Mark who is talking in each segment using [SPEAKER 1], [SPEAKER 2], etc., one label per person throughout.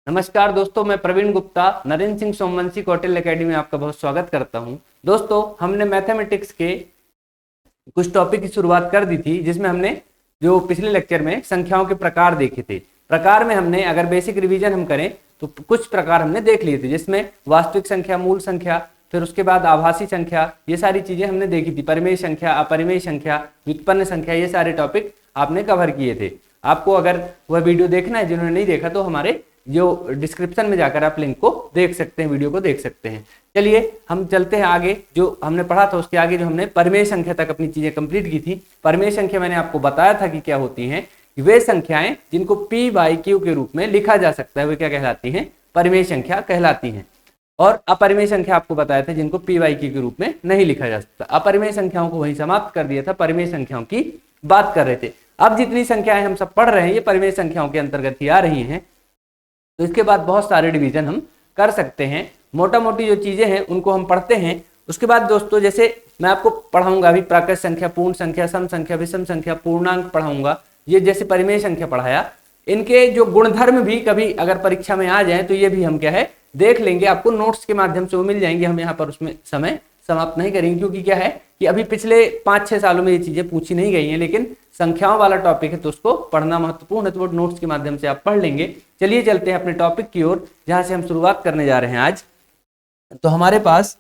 [SPEAKER 1] नमस्कार दोस्तों, मैं प्रवीण गुप्ता नरेंद्र सिंह सोमवंशी कौटिल्य एकेडमी में आपका बहुत स्वागत करता हूं। दोस्तों, हमने मैथमेटिक्स के कुछ टॉपिक की शुरुआत कर दी थी, जिसमें हमने जो पिछले लेक्चर में संख्याओं के प्रकार देखे थे। प्रकार में हमने अगर बेसिक रिवीजन हम करें तो कुछ प्रकार हमने देख लिए थे, जिसमें वास्तविक संख्या, मूल संख्या, फिर उसके बाद आभासी संख्या, ये सारी चीजें हमने देखी थी। परिमेय संख्या, अपरिमेय संख्या, व्युत्पन्न संख्या, ये सारे टॉपिक आपने कवर किए थे। आपको अगर वह वीडियो देखना है, जिन्होंने नहीं देखा, तो हमारे जो डिस्क्रिप्शन में जाकर आप लिंक को देख सकते हैं, वीडियो को देख सकते हैं। चलिए हम चलते हैं आगे। जो हमने पढ़ा था उसके आगे जो हमने परिमेय संख्या तक अपनी चीजें कंप्लीट की थी। परिमेय संख्या मैंने आपको बताया था कि क्या होती हैं। वे संख्याएं जिनको p बाई क्यू के रूप में लिखा जा सकता है, वे क्या कहलाती हैं? परिमेय संख्या कहलाती हैं। और अपरिमेय संख्या आपको बताया था जिनको p बाई क्यू के रूप में नहीं लिखा जा सकता। अपरिमेय संख्याओं को वहीं समाप्त कर दिया था, परिमेय संख्याओं की बात कर रहे थे। अब जितनी संख्याएं हम सब पढ़ रहे हैं, ये परिमेय संख्याओं के अंतर्गत ही आ रही हैं। तो इसके बाद बहुत सारे डिवीजन हम कर सकते हैं। मोटा मोटी जो चीजें हैं उनको हम पढ़ते हैं। उसके बाद दोस्तों, जैसे मैं आपको पढ़ाऊंगा अभी प्राकृत संख्या, पूर्ण संख्या, सम संख्या, विषम संख्या, पूर्णांक पढ़ाऊंगा। ये जैसे परिमेय संख्या पढ़ाया, इनके जो गुणधर्म भी कभी अगर परीक्षा में आ जाए तो ये भी हम क्या है देख लेंगे। आपको नोट्स के माध्यम से वो मिल जाएंगे। हम यहाँ पर उसमें समय समाप्त नहीं करेंगे, क्योंकि क्या है कि अभी पिछले 5-6 सालों में ये चीजें पूछी नहीं गई हैं, लेकिन संख्याओं वाला टॉपिक है तो उसको पढ़ना महत्वपूर्ण है, तो वो नोट्स के माध्यम से आप पढ़ लेंगे। चलिए चलते हैं अपने टॉपिक की ओर, जहां से हम शुरुआत करने जा रहे हैं आज। तो हमारे पास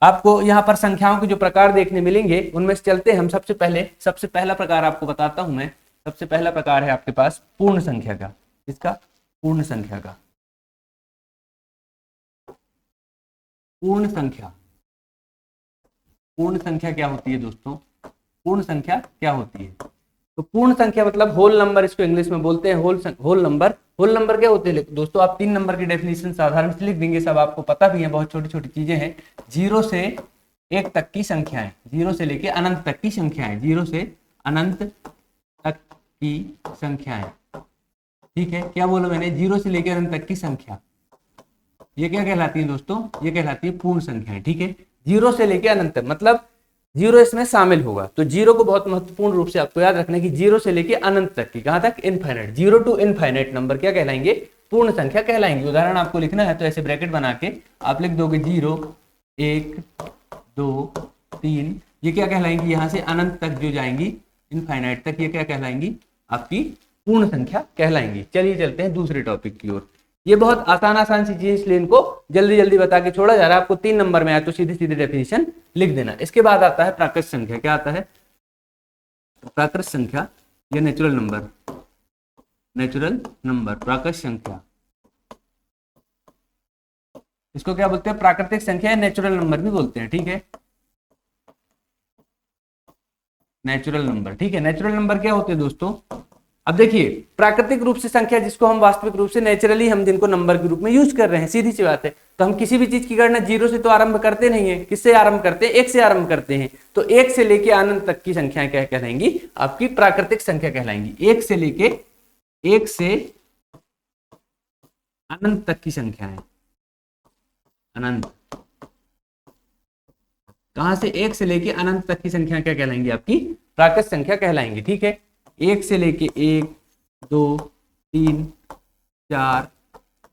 [SPEAKER 1] आपको यहाँ पर संख्याओं के जो प्रकार देखने मिलेंगे, उनमें से चलते हैं हम। सबसे पहला प्रकार आपको बताता हूं मैं। सबसे पहला प्रकार है आपके पास पूर्ण संख्या का। इसका पूर्ण संख्या का। पूर्ण संख्या, पूर्ण संख्या क्या होती है दोस्तों? पूर्ण संख्या क्या होती है? तो पूर्ण संख्या मतलब होल नंबर, इसको इंग्लिश में बोलते हैं होल नंबर। होल नंबर क्या होते हैं दोस्तों? आप 3 नंबर की डेफिनेशन साधारण से लिख देंगे, सब आपको पता भी है, बहुत छोटी छोटी चीजें हैं। 0 से 1 तक की संख्याएं, 0 से लेके अनंत तक की संख्याएं, 0 से अनंत तक की संख्याएं। ठीक है, क्या बोला मैंने? 0 से लेकर अनंत तक की संख्या, ये क्या कहलाती है दोस्तों? ये कहलाती है पूर्ण संख्याएं। ठीक है, 0 से लेकर अनंत तक, मतलब 0 इसमें शामिल होगा। तो 0 को बहुत महत्वपूर्ण रूप से आपको याद रखना है कि 0 से लेकर अनंत तक की, कहां तक? इनफाइनाइट। 0 टू इनफाइनाइट नंबर क्या कहलाएंगे? पूर्ण संख्या कहलाएंगे। उदाहरण आपको लिखना है तो ऐसे ब्रैकेट बना के आप लिख दोगे 0, 1, 2, 3, ये क्या कहलाएंगी? यहां से अनंत तक जो जाएंगी, इनफाइनाइट तक, ये क्या कहलाएंगी? आपकी पूर्ण संख्या कहलाएंगी। चलिए चलते हैं दूसरे टॉपिक की ओर। ये बहुत आसान सी चीज, इसलिए इनको जल्दी जल्दी बता के छोड़ा जा रहा है। आपको 3 नंबर में आया तो सीधी सीधी डेफिनेशन लिख देना। इसके बाद आता है प्राकृत संख्या। क्या आता है? प्राकृत संख्या या नेचुरल नंबर। नेचुरल नंबर, प्राकृत संख्या, इसको क्या बोलते हैं? प्राकृतिक संख्या या नेचुरल नंबर भी बोलते हैं। ठीक है, नेचुरल नंबर। ठीक है, नेचुरल नंबर क्या होते हैं दोस्तों? अब देखिए, प्राकृतिक रूप से संख्या, जिसको हम वास्तविक रूप से नेचुरली हम जिनको नंबर के रूप में यूज कर रहे हैं, सीधी सी बात है। तो हम किसी भी चीज की गणना 0 से तो आरंभ करते नहीं है। किससे आरंभ करते हैं? 1 से आरंभ करते हैं। तो 1 से लेके अनंत तक की संख्याएं क्या कहलाएंगी? आपकी प्राकृतिक संख्या कहलाएंगी। 1 से लेके अनंत तक की संख्याएं, अनंत, कहां से? 1 से लेके अनंत तक की संख्या क्या कहलाएंगी? आपकी प्राकृतिक संख्या कहलाएंगी। ठीक है, 1 से लेके 1, 2, 3, 4,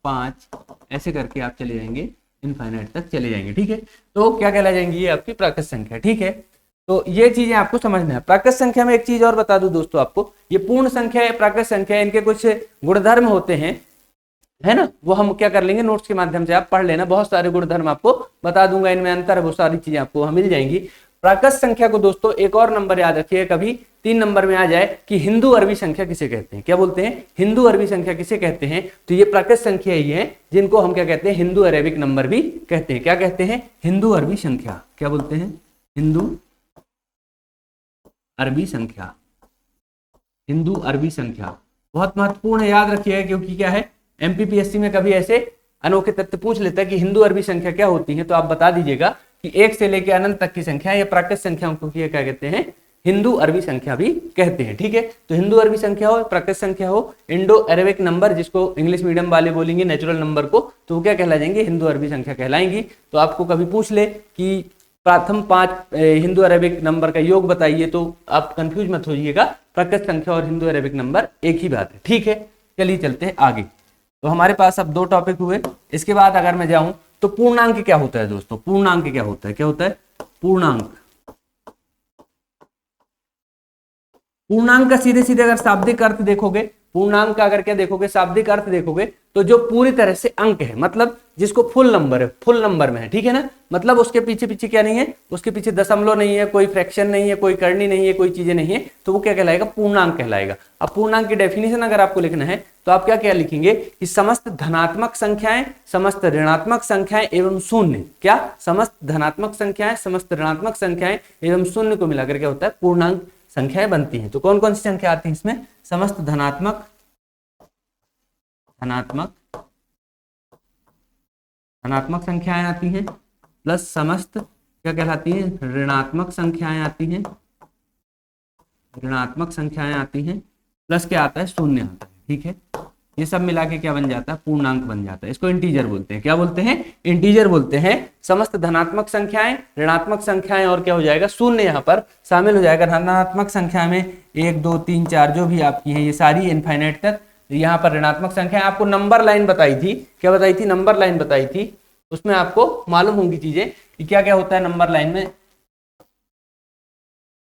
[SPEAKER 1] 5, ऐसे करके आप चले जाएंगे, इनफाइनाइट तक चले जाएंगे। ठीक है, तो क्या कहला जाएंगी? ये आपकी प्राकृत संख्या। ठीक है, तो ये चीजें आपको समझना है। प्राकृत संख्या में एक चीज और बता दूं दोस्तों आपको, ये पूर्ण संख्या है, प्राकृत संख्या, इनके कुछ गुणधर्म होते हैं, है ना? वो हम क्या कर लेंगे, नोट्स के माध्यम से आप पढ़ लेना। बहुत सारे गुणधर्म आपको बता दूंगा, इनमें अंतर है, वो सारी चीजें आपको वहां मिल जाएंगी। प्राकृत संख्या को दोस्तों एक और नंबर याद रखिएगा, कभी 3 नंबर में आ जाए कि हिंदू अरबी संख्या किसे कहते हैं? क्या बोलते हैं? हिंदू अरबी संख्या किसे कहते हैं? तो ये प्राकृत संख्या ही है, जिनको हम क्या कहते हैं? हिंदू अरेबिक नंबर भी कहते हैं। क्या कहते हैं? हिंदू अरबी संख्या। क्या बोलते हैं? हिंदू अरबी संख्या। हिंदू अरबी संख्या बहुत महत्वपूर्ण है, याद रखिएगा, क्योंकि क्या है, एमपीपीएससी में कभी ऐसे अनोखे तथ्य पूछ लेता है कि हिंदू अरबी संख्या क्या होती है, तो आप बता दीजिएगा कि 1 से लेकर अनंत तक की संख्या या प्राकृत संख्याओं को क्या कहते हैं? हिंदू अरबी संख्या भी कहते हैं। ठीक है, तो हिंदू अरबी संख्या हो, प्राकृत संख्या हो, इंडो अरेबिक नंबर, जिसको इंग्लिश मीडियम वाले बोलेंगे नेचुरल नंबर को, तो वो क्या कहला जाएंगे? हिंदू अरबी संख्या कहलाएंगी। तो आपको कभी पूछ ले कि प्रथम 5 हिंदू अरेबिक नंबर का योग बताइए, तो आप कंफ्यूज मत होइएगा, प्राकृत संख्या और हिंदू अरेबिक नंबर एक ही बात है। ठीक है, चलिए चलते हैं आगे। तो हमारे पास अब 2 टॉपिक हुए। इसके बाद अगर मैं जाऊं तो पूर्णांक क्या होता है दोस्तों, पूर्णांक क्या होता है, क्या होता है पूर्णांक। पूर्णांक का सीधे सीधे अगर शाब्दिक अर्थ देखोगे, पूर्णांक का अगर क्या देखोगे शाब्दिक अर्थ देखोगे, तो जो पूरी तरह से अंक है, मतलब जिसको फुल नंबर है, फुल नंबर में है, ठीक है ना, मतलब उसके पीछे पीछे क्या नहीं है, उसके पीछे दशमलव नहीं है, कोई फ्रैक्शन नहीं है, कोई करनी नहीं है, कोई चीजें नहीं है, तो वो क्या कहलाएगा, पूर्णांक कहलाएगा। अब पूर्णांक की डेफिनेशन अगर आपको लिखना है तो आप क्या क्या लिखेंगे कि समस्त धनात्मक संख्याएं, समस्त ऋणात्मक संख्याएं एवं शून्य, क्या समस्त धनात्मक संख्याएं, समस्त ऋणात्मक संख्याएं एवं शून्य को मिलाकर क्या होता है, पूर्णांक संख्याएं बनती हैं। तो कौन कौन सी संख्या आती है इसमें, समस्त धनात्मक धनात्मक धनात्मक संख्याएं आती हैं, प्लस समस्त क्या कहलाती हैं, ऋणात्मक संख्याएं आती हैं, ऋणात्मक संख्याएं आती हैं, प्लस क्या आता है, शून्य आता है, ठीक है। ये सब मिला के क्या बन जाता है, पूर्णांक बन जाता है। इसको इंटीजर बोलते हैं, क्या बोलते हैं, इंटीजर बोलते हैं। समस्त धनात्मक संख्याएं, ऋणात्मक संख्याएं और क्या हो जाएगा, शून्य यहाँ पर शामिल हो जाएगा। धनात्मक संख्या में 1 2 3 4 जो भी आपकी है ये सारी इनफाइनाइट तक, यहाँ पर ऋणात्मक संख्या आपको नंबर लाइन बताई थी, क्या बताई थी, नंबर लाइन बताई थी, उसमें आपको मालूम होंगी चीजें कि क्या क्या होता है नंबर लाइन में।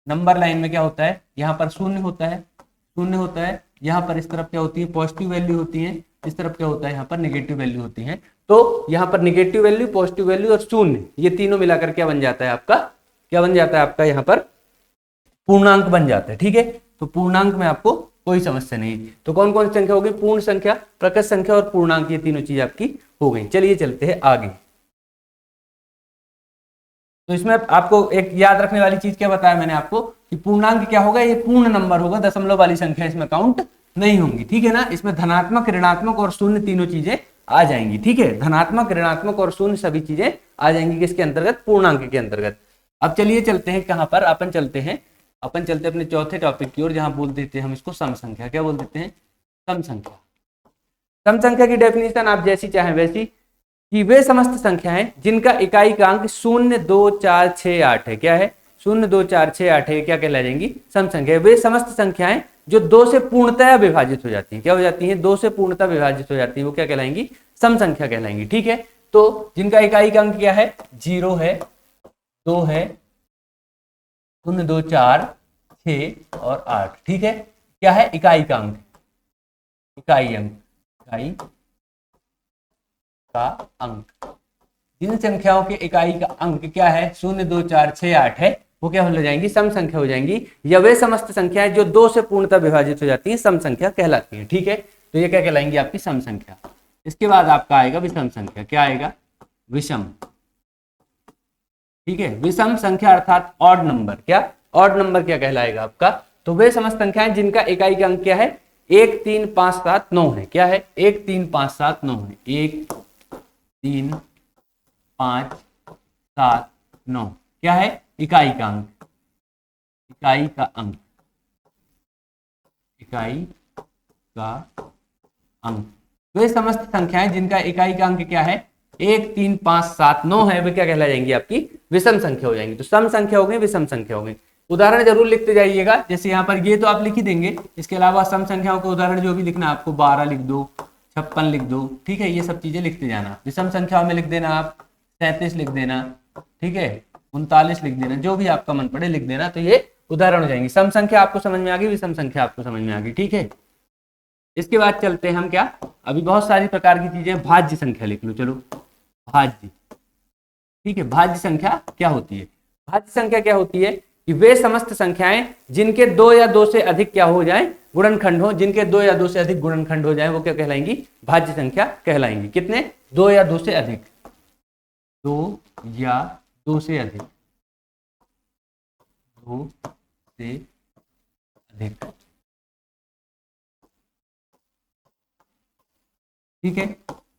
[SPEAKER 1] नंबर लाइन में क्या होता है, यहाँ पर शून्य होता है, शून्य होता है, यहाँ पर इस तरफ क्या होती है, पॉजिटिव वैल्यू होती है, इस तरफ क्या होता है, यहाँ पर नेगेटिव वैल्यू होती है। तो यहाँ पर नेगेटिव वैल्यू, पॉजिटिव वैल्यू और शून्य, ये तीनों मिलाकर क्या बन जाता है आपका, क्या बन जाता है आपका, यहाँ पर पूर्णांक बन जाता है, ठीक है। तो पूर्णांक में आपको कोई समस्या नहीं। तो कौन कौन सी संख्या होगी, पूर्ण संख्या, प्रकट संख्या और पूर्णांक, ये तीनों चीज आपकी हो गई। चलिए चलते हैं आगे। तो इसमें आपको एक याद रखने वाली चीज क्या बताया मैंने आपको कि पूर्णांक क्या होगा, ये पूर्ण नंबर होगा, दशमलव वाली संख्या इसमें काउंट नहीं होंगी, ठीक है ना। इसमें धनात्मक, ऋणात्मक और शून्य तीनों चीजें आ जाएंगी, ठीक है। धनात्मक, ऋणात्मक और शून्य सभी चीजें आ जाएंगी किसके अंतर्गत, पूर्णांक के अंतर्गत। अब चलिए चलते हैं कहां पर, अपन चलते हैं अपने चौथे टॉपिक की ओर, जहां बोल देते हैं हम इसको सम संख्या। क्या बोल देते हैं, सम संख्या। सम संख्या की डेफिनेशन आप जैसी चाहें वैसी, कि वे समस्त संख्याएं जिनका इकाई का अंक 0 2 4 6 8 है, क्या है, 0 2 4 6 8 है, क्या कहला जाएंगी, सम संख्या। वे समस्त संख्याएं जो 2 से पूर्णतया विभाजित हो जाती हैं, क्या हो जाती हैं, 2 से पूर्णतः विभाजित हो जाती है, वो क्या कहलाएंगी, सम संख्या कहलाएंगी, ठीक है। तो जिनका इकाई का अंक क्या है, 0 है, 2 है, 0 2 4 6 और 8, ठीक है। क्या है, इकाई का अंक, इकाई अंक, इकाई का अंक। जिन संख्याओं के इकाई का अंक क्या है, 0 2 4 6 8 है, वो क्या हो जाएंगी, सम संख्या हो जाएंगी। या वे समस्त संख्याएं जो 2 से पूर्णतः विभाजित हो जाती हैं, सम संख्या कहलाती हैं, ठीक है। तो ये क्या कहलाएंगी, आपकी सम संख्या। इसके बाद आपका आएगा विषम संख्या। क्या आएगा, विषम, ठीक है। विषम संख्या अर्थात ऑड नंबर। क्या, ऑड नंबर क्या कहलाएगा आपका, तो वे समस्त संख्याएं जिनका इकाई का अंक क्या है, 1 3 5 7 9 है, क्या है, 1 3 5 7 9 है, 1 3 5 7 9, क्या है, इकाई का अंक, इकाई का अंक, इकाई का अंक। वे समस्त संख्याएं जिनका इकाई का अंक क्या है, 1 3 5 7 9 है, वे क्या कहला जाएंगी, आपकी विषम संख्या हो जाएंगी। तो सम संख्या हो गई, विषम संख्या हो गई। उदाहरण जरूर लिखते जाइएगा, जैसे यहाँ पर ये तो आप लिख ही देंगे, इसके अलावा सम संख्याओं के उदाहरण जो भी लिखना आपको, 12 लिख दो, 56 लिख दो, ठीक है, ये सब चीजें लिखते जाना। विषम संख्याओं में लिख देना आप 37 लिख देना, ठीक है, 39 लिख देना, जो भी आपका मन पड़े लिख देना। तो ये उदाहरण हो जाएंगे। सम संख्या आपको समझ में आ गई, विषम संख्या आपको समझ में आ गई, ठीक है। इसके बाद चलते हैं हम क्या, अभी बहुत सारी प्रकार की चीजें, भाज्य संख्या लिख लो, चलो भाज्य, ठीक है। भाज्य संख्या क्या होती है, भाज्य संख्या क्या होती है कि वे समस्त संख्याएं जिनके 2 या 2 से अधिक क्या हो जाए, गुणनखंड हो, जिनके 2 या 2 से अधिक गुणनखंड हो जाए, वो क्या कहलाएंगी, भाज्य संख्या कहलाएंगी। कितने, 2 या 2 से अधिक, 2 या 2 से अधिक, 2 से अधिक, ठीक है।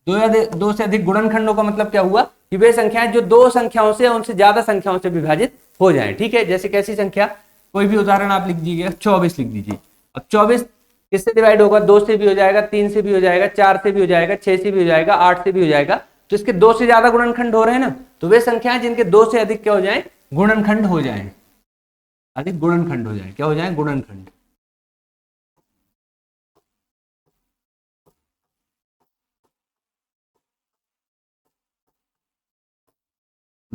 [SPEAKER 1] 2 या 2 से अधिक गुणनखंडों का मतलब क्या हुआ कि वे संख्याएं जो 2 संख्याओं से उनसे ज्यादा संख्याओं से विभाजित हो जाएं, ठीक है। जैसे कैसी संख्या, कोई भी उदाहरण आप लिख दीजिएगा, 24 लिख दीजिए। अब 24 किससे डिवाइड होगा, 2 से भी हो जाएगा, 3 से भी हो जाएगा, 4 से भी हो जाएगा, 6 से भी हो जाएगा, 8 से भी हो जाएगा। तो इसके 2 से ज्यादा गुणनखंड हो रहे हैं ना, तो वे संख्याएं जिनके 2 से अधिक क्या हो जाए, गुणनखंड हो जाए, अधिक गुणनखंड हो जाए, क्या हो जाए, गुणनखंड।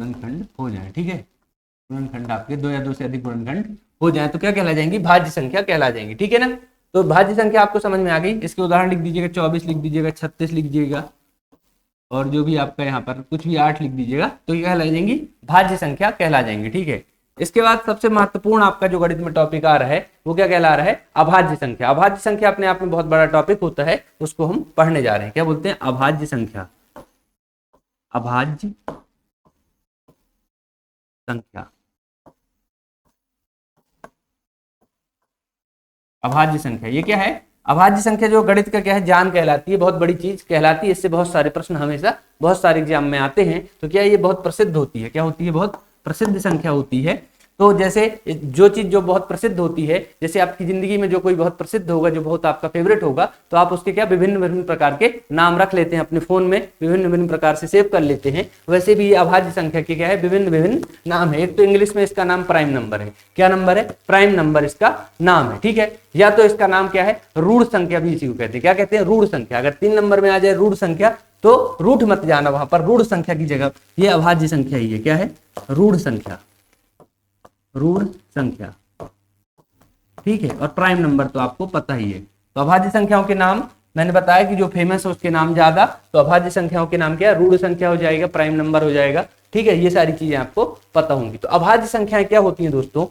[SPEAKER 1] गुणनखंड हो जाए। ठीक है, गुणनखंड आपके 2 या 2 से अधिक गुणनखंड हो जाए तो क्या कहला जाएंगी, भाज्य संख्या कहला जाएंगी। ठीक है ना, तो भाज्य संख्या आपको समझ में आ गई। इसके उदाहरण लिख दीजिएगा, 24 लिख दीजिएगा, 36 लिख दीजिएगा, और जो भी आपका यहाँ पर कुछ भी 8 लिख दीजिएगा, तो ये कहला जाएंगी भाज्य संख्या कहला जाएंगी। ठीक है, इसके बाद सबसे महत्वपूर्ण आपका जो गणित में टॉपिक आ रहा है वो क्या कहला रहा है, अभाज्य संख्या। अभाज्य संख्या अपने आप में बहुत बड़ा टॉपिक होता है, उसको हम पढ़ने जा रहे हैं। क्या बोलते हैं, अभाज्य संख्या। अभाज्य संख्या, अभाज्य संख्या ये क्या है, अभाज्य संख्या जो गणित का क्या है, जान कहलाती है, बहुत बड़ी चीज कहलाती है। इससे बहुत सारे प्रश्न हमेशा बहुत सारे एग्जाम में आते हैं। तो क्या ये बहुत प्रसिद्ध होती है, क्या होती है, बहुत प्रसिद्ध संख्या होती है। तो जैसे जो चीज जो बहुत प्रसिद्ध होती है, जैसे आपकी जिंदगी में जो कोई बहुत प्रसिद्ध होगा, जो बहुत आपका फेवरेट होगा, तो आप उसके क्या विभिन्न विभिन्न प्रकार के नाम रख लेते हैं अपने फोन में, विभिन्न विभिन्न प्रकार से सेव कर लेते हैं। वैसे भी ये अभाज्य संख्या के क्या है, विभिन्न विभिन्न नाम है। एक तो इंग्लिश में इसका नाम प्राइम नंबर है। क्या नंबर है, प्राइम नंबर इसका नाम है। ठीक है, या तो इसका नाम क्या है, रूढ़ संख्या भी इसी को कहते हैं। क्या कहते हैं, रूढ़ संख्या। अगर 3 नंबर में आ जाए रूढ़ संख्या तो रूठ मत जाना वहां पर, रूढ़ संख्या की जगह ये अभाज्य संख्या ही है। क्या है, रूढ़ संख्या, रूढ़ संख्या। ठीक है, और प्राइम नंबर तो आपको पता ही है। तो अभाज्य संख्याओं के नाम मैंने बताया कि जो फेमस है उसके नाम ज्यादा, तो अभाज्य संख्याओं के नाम क्या है, रूढ़ संख्या हो जाएगा, प्राइम नंबर हो जाएगा। ठीक है, ये सारी चीजें आपको पता होंगी। तो अभाज्य संख्याएं क्या होती हैं दोस्तों,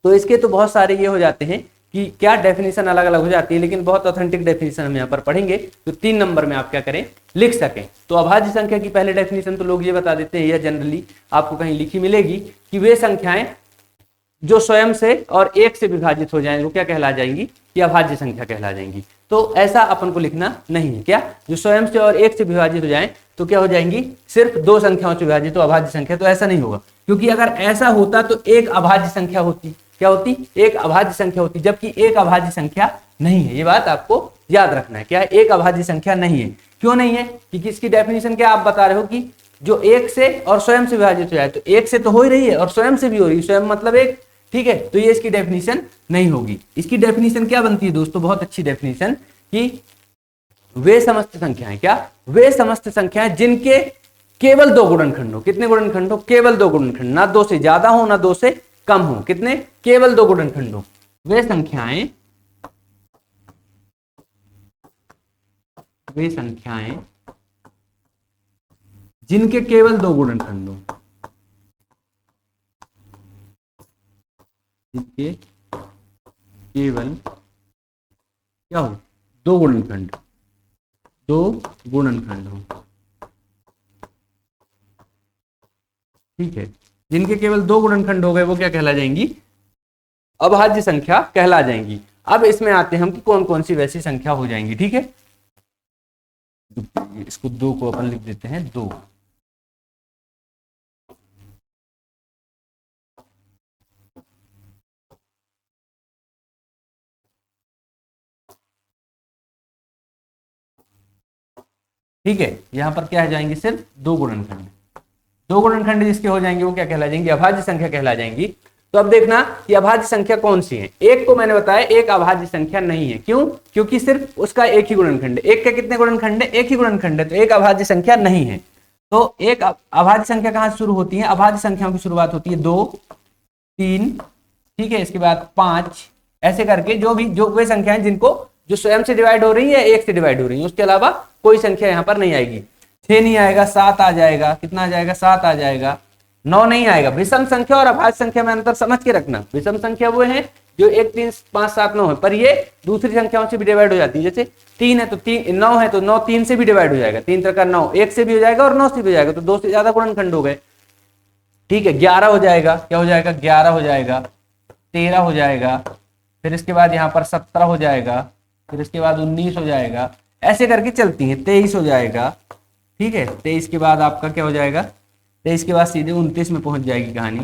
[SPEAKER 1] तो इसके तो बहुत सारे ये हो जाते हैं कि क्या डेफिनेशन अलग अलग हो जाती है, लेकिन बहुत ऑथेंटिक डेफिनेशन हम यहाँ पर पढ़ेंगे तो 3 नंबर में आप क्या करें, लिख सकें। तो अभाज्य संख्या की पहले डेफिनेशन तो लोग ये बता देते हैं, या जनरली आपको कहीं लिखी मिलेगी कि वे संख्याएं जो स्वयं से और 1 से विभाजित हो जाएं वो क्या कहला जाएंगी, कि अभाज्य संख्या कहला जाएंगी। तो ऐसा अपन को लिखना नहीं है। क्या, जो स्वयं से और 1 से विभाजित हो जाएं तो क्या हो जाएंगी, सिर्फ 2 संख्याओं से विभाजित तो अभाज्य संख्या। तो ऐसा नहीं होगा, क्योंकि अगर ऐसा होता तो एक अभाज्य संख्या होती। क्या होती, एक अभाज्य संख्या होती, जबकि एक अभाज्य संख्या नहीं है। ये बात आपको याद रखना है। क्या है, एक अभाज्य संख्या नहीं है। क्यों नहीं है, क्योंकि इसकी डेफिनेशन क्या आप बता रहे हो कि जो 1 से और स्वयं से विभाजित हो जाए, तो 1 से तो हो ही रही है और स्वयं से भी हो रही है, स्वयं मतलब 1। ठीक है, तो ये इसकी डेफिनेशन नहीं होगी। इसकी डेफिनेशन क्या बनती है दोस्तों, बहुत अच्छी डेफिनेशन, कि वे समस्त संख्याएं, क्या, वे समस्त संख्याएं जिनके केवल 2 गुणनखंड हो। कितने गुणनखंड हो, केवल 2 गुणनखंड, ना 2 से ज्यादा हो ना 2 से कम हो। कितने, केवल 2 गुणनखंड हो। वे संख्याएं, वे संख्याएं जिनके केवल 2 गुणनखंड हो, जिनके केवल क्या हो, 2 गुणनखंड, 2 गुणनखंड हो। ठीक है, जिनके केवल 2 गुणनखंड हो गए वो क्या कहला जाएंगी, अभाज्य संख्या कहला जाएंगी। अब इसमें आते हैं हम कि कौन कौन सी वैसी संख्या हो जाएंगी। ठीक है, इसको 2 को अपन लिख देते हैं 2। ठीक है, यहां पर क्या आ जाएंगे, सिर्फ 2 गुणनखंड। 2 गुणनखंड जिसके हो जाएंगे वो क्या कहला जाएंगे, अभाज्य संख्या कहला जाएंगी। तो अब देखना कि अभाज्य संख्या कौन सी है। एक को मैंने बताया एक अभाज्य संख्या नहीं है। क्यों, क्योंकि सिर्फ उसका एक ही गुणनखंड है। एक के कितने गुणनखंड है, एक ही गुणनखंड है, तो एक अभाज्य संख्या नहीं है। तो एक अभाज्य संख्या कहां से शुरू होती है, अभाज्य संख्याओं की शुरुआत होती है 2, 3, ठीक है, इसके बाद 5, ऐसे करके जो वे संख्याएं जिनको जो स्वयं से डिवाइड हो रही है, 1 से डिवाइड हो रही है, उसके अलावा कोई संख्या यहाँ पर नहीं आएगी। 6 नहीं आएगा, 7 आ जाएगा, कितना आ जाएगा, 7 आ जाएगा, 9 नहीं आएगा। विषम संख्या और अभाज्य संख्या में अंतर समझ के रखना। विषम संख्या वो है जो 1, 3, 5, 7, 9 है, पर ये दूसरी संख्याओं से भी डिवाइड हो जाती है। जैसे 3 है तो 9 है तो 9 3 से भी डिवाइड हो जाएगा, 3 3 9, 1 से भी हो जाएगा और 9 से भी हो जाएगा, तो 2 से ज्यादा गुणनखंड हो गए। ठीक है, 11 हो जाएगा, क्या हो जाएगा, 11 हो जाएगा, 13 हो जाएगा, फिर इसके बाद यहाँ पर 17 हो जाएगा, फिर इसके बाद 19 हो जाएगा, ऐसे करके चलती है। 23 हो जाएगा, ठीक है, 23 के बाद आपका क्या हो जाएगा, 23 के बाद सीधे 29 में पहुंच जाएगी कहानी।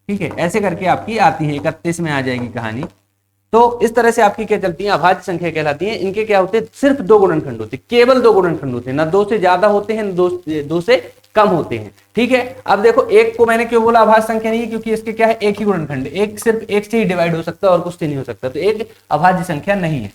[SPEAKER 1] ठीक है, ऐसे करके आपकी आती है, 31 में आ जाएगी कहानी। तो इस तरह से आपकी क्या चलती है, अभाज्य संख्या कहलाती है। इनके क्या होते हैं, सिर्फ 2 गुणनखंड होते हैं, केवल 2 गुणनखंड होते हैं, ना 2 से ज्यादा होते हैं, ना 2 से कम होते हैं। ठीक है, अब देखो एक को मैंने क्यों बोला अभाज्य संख्या नहीं है, क्योंकि इसके क्या है, एक ही गुणनखंड, एक सिर्फ 1 से ही डिवाइड हो सकता है और कुछ से नहीं हो सकता, तो एक अभाज्य संख्या नहीं है।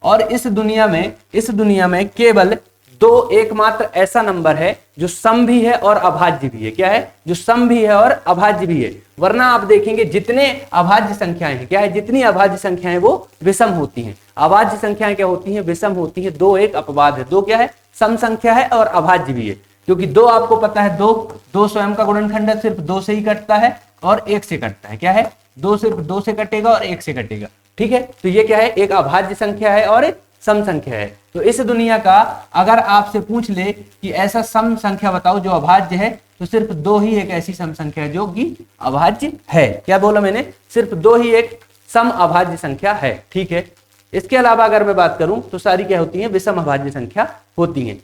[SPEAKER 1] और इस दुनिया में केवल दो एकमात्र ऐसा नंबर है जो सम भी है और अभाज्य भी है। क्या है? जो सम भी है और अभाज्य भी है। वरना आप देखेंगे जितने अभाज्य संख्याएं हैं, क्या है, जितनी अभाज्य संख्याएं वो विषम होती हैं। अभाज्य संख्याएं क्या होती हैं? विषम होती हैं। दो एक अपवाद है। दो क्या है? सम संख्या है और अभाज्य भी है। क्योंकि दो आपको पता है, दो स्वयं का गुणनखंड है, सिर्फ दो से ही कटता है और एक से कटता है। क्या है? दो सिर्फ दो से कटेगा और एक से कटेगा। ठीक है, तो ये क्या है? एक अभाज्य संख्या है और एक सम संख्या है। तो इस दुनिया का अगर आपसे पूछ ले कि ऐसा सम संख्या बताओ जो अभाज्य है, तो सिर्फ दो ही एक ऐसी सम संख्या है जो कि अभाज्य है। क्या बोला मैंने? सिर्फ दो ही एक सम अभाज्य संख्या है। ठीक है, इसके अलावा अगर मैं बात करूं तो सारी क्या होती हैं? विषम अभाज्य संख्या होती हैं।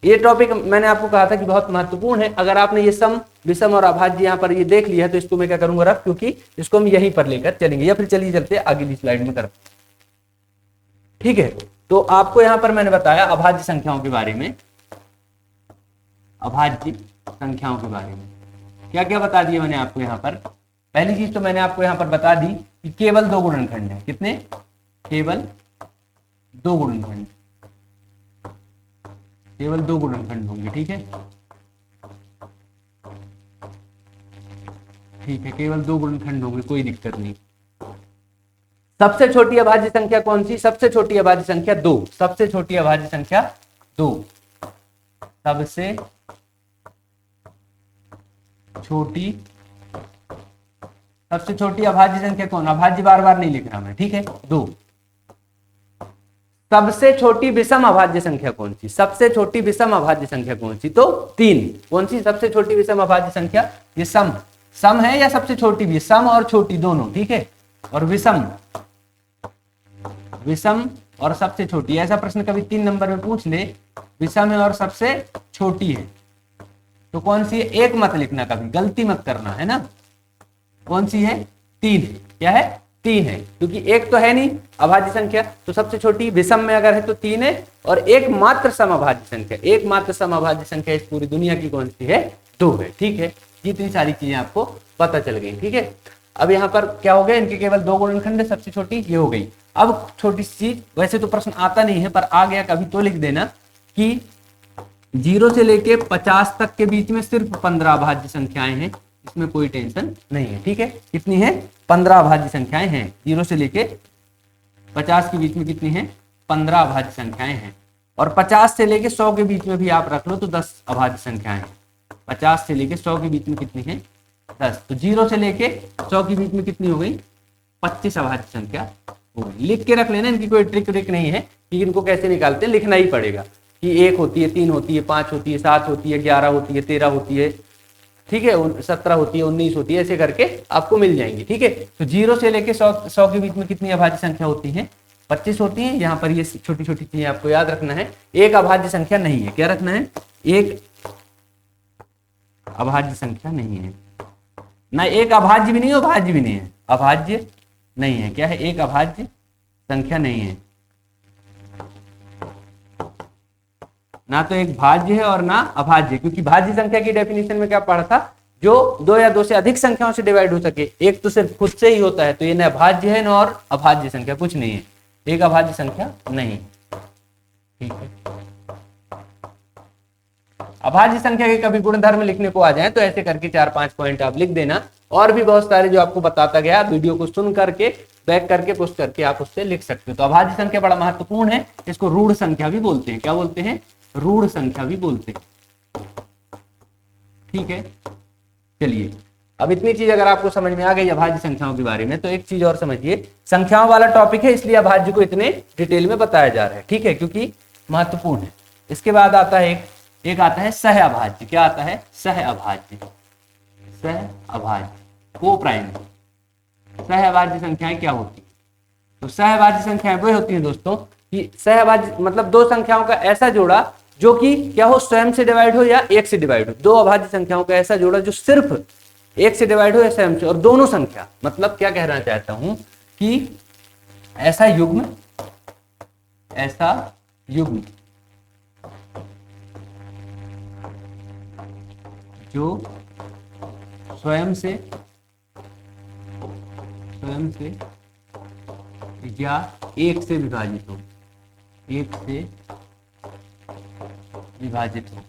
[SPEAKER 1] ये टॉपिक मैंने आपको कहा था कि बहुत महत्वपूर्ण है। अगर आपने ये सम, विषम और अभाज्य यहाँ पर ये देख लिया तो इसको मैं क्या करूंगा रफ, क्योंकि इसको हम यहीं पर लेकर चलेंगे, या फिर चलिए चलते अगली स्लाइड में करते। ठीक है, तो आपको यहां पर मैंने बताया अभाज्य संख्याओं के बारे में। अभाज्य संख्याओं के बारे में क्या क्या बता दिया मैंने आपको यहाँ पर? पहली चीज तो मैंने आपको यहाँ पर बता दी कि केवल दो गुणनखंड है। कितने? केवल दो गुणनखंड, केवल दो गुणनखंड होंगे। ठीक है, ठीक है, केवल दो गुणनखंड होंगे, कोई दिक्कत नहीं। सबसे छोटी अभाज्य संख्या कौन सी? सबसे छोटी अभाज्य संख्या दो। सबसे छोटी अभाज्य संख्या दो। सबसे छोटी, सबसे छोटी अभाज्य संख्या कौन? अभाज्य बार बार नहीं लिख रहा मैं। ठीक है, दो। सबसे छोटी विषम अभाज्य संख्या कौन सी? सबसे छोटी विषम अभाज्य संख्या कौन सी? तो तीन। कौन सी सबसे छोटी विषम अभाज्य संख्या? ये सम, सम है या सबसे छोटी भी? सम और छोटी दोनों। ठीक है, और विषम, विषम और सबसे छोटी। ऐसा प्रश्न कभी 3 नंबर में पूछ ले, विषम है और सबसे छोटी है, तो कौन सी है? एक मत लिखना, कभी गलती मत करना, है ना। कौन सी है? तीन है। क्या है? तीन है, क्योंकि एक तो है नहीं अभाज्य संख्या, तो सबसे छोटी विषम में अगर है तो तीन है, और एकमात्र समअभाज्य संख्या, एकमात्र समअभाज्य संख्या इस पूरी दुनिया की कौन सी है? दो है। ठीक है, इतनी सारी चीजें आपको पता चल गई। ठीक है, अब यहाँ पर क्या हो गया? इनके केवल दो गुणनखंड है, सबसे छोटी ये हो गई। अब छोटी सी चीज, वैसे तो प्रश्न आता नहीं है पर आ गया कभी तो लिख देना कि 0 से लेके 50 तक के बीच में सिर्फ 15 अभाज्य संख्याएं हैं। इसमें कोई टेंशन नहीं है। ठीक है, कितनी है? 15 अभाज्य संख्याएं हैं। 0 से लेके 50 के बीच में कितनी है? 15 अभाज्य संख्याएं हैं। और 50 से लेके 100 के बीच में भी आप रख लो तो 10 अभाज्य संख्याएं हैं। 50 से लेके 100 के बीच में कितनी है? 10। तो 0 से लेके 100 के बीच में कितनी हो गई? 25 अभाज्य संख्या हो गई। लिख के रख लेना, इनकी कोई ट्रिक व्रिक नहीं है कि इनको कैसे निकालते हैं, लिखना ही पड़ेगा कि 1 होती है, 3 होती है, 5 होती है, 7 होती है, 11 होती है, 13 होती है, ठीक है, 17 होती है, 19 होती है, ऐसे करके आपको मिल जाएंगी। ठीक है, तो 0 से लेके 100 के बीच में कितनी अभाज्य संख्या होती है? 25 होती है। यहाँ पर ये छोटी छोटी चीजें आपको याद रखना है। एक अभाज्य संख्या नहीं है। क्या रखना है? एक अभाज्य संख्या नहीं है ना, एक अभाज्य भी नहीं है, अभाज्य भी नहीं है, अभाज्य नहीं है। क्या है? एक अभाज्य संख्या नहीं है, ना तो एक भाज्य है और ना अभाज्य। क्योंकि भाज्य संख्या की डेफिनेशन में क्या पढ़ा था? जो दो या दो से अधिक संख्याओं से डिवाइड हो सके। एक तो सिर्फ खुद से ही होता है, तो ये न भाज्य है न और अभाज्य संख्या, कुछ नहीं है, एक अभाज्य संख्या नहीं। ठीक है, अभाज्य संख्या के कभी गुणधर्म लिखने को आ जाए तो ऐसे करके 4-5 पॉइंट आप लिख देना। और भी बहुत सारे जो आपको बताता गया, वीडियो को सुन करके, बैक करके, पुश करके आप उससे लिख सकते हो। तो अभाज्य संख्या बड़ा महत्वपूर्ण है। इसको रूढ़ संख्या भी बोलते हैं। क्या बोलते हैं? रूढ़ संख्या भी बोलते हैं। ठीक है, चलिए अब इतनी चीज अगर आपको समझ में आ गई अभाज्य संख्याओं के बारे में, तो एक चीज और समझिए, संख्याओं वाला टॉपिक है इसलिए अभाज्य को इतने डिटेल में बताया जा रहा है। ठीक है, क्योंकि महत्वपूर्ण है। इसके बाद आता है एक आता है सह अभाज्य। क्या आता है? सह अभाज्य। सह अभाज्य, को प्राइम सह अभाज्य संख्याएं क्या होती है? तो सह अभाज्य संख्याएं वो होती हैं दोस्तों कि सह अभाज्य मतलब दो संख्याओं का ऐसा जोड़ा जो कि क्या हो, स्वयं से डिवाइड हो या एक से डिवाइड हो। दो अभाज्य संख्याओं का ऐसा जोड़ा जो सिर्फ एक से डिवाइड हो या स्वयं से, और दोनों संख्या, मतलब क्या कहना चाहता हूं कि ऐसा युग्म जो स्वयं से या एक से विभाजित हो, एक से विभाजित हो।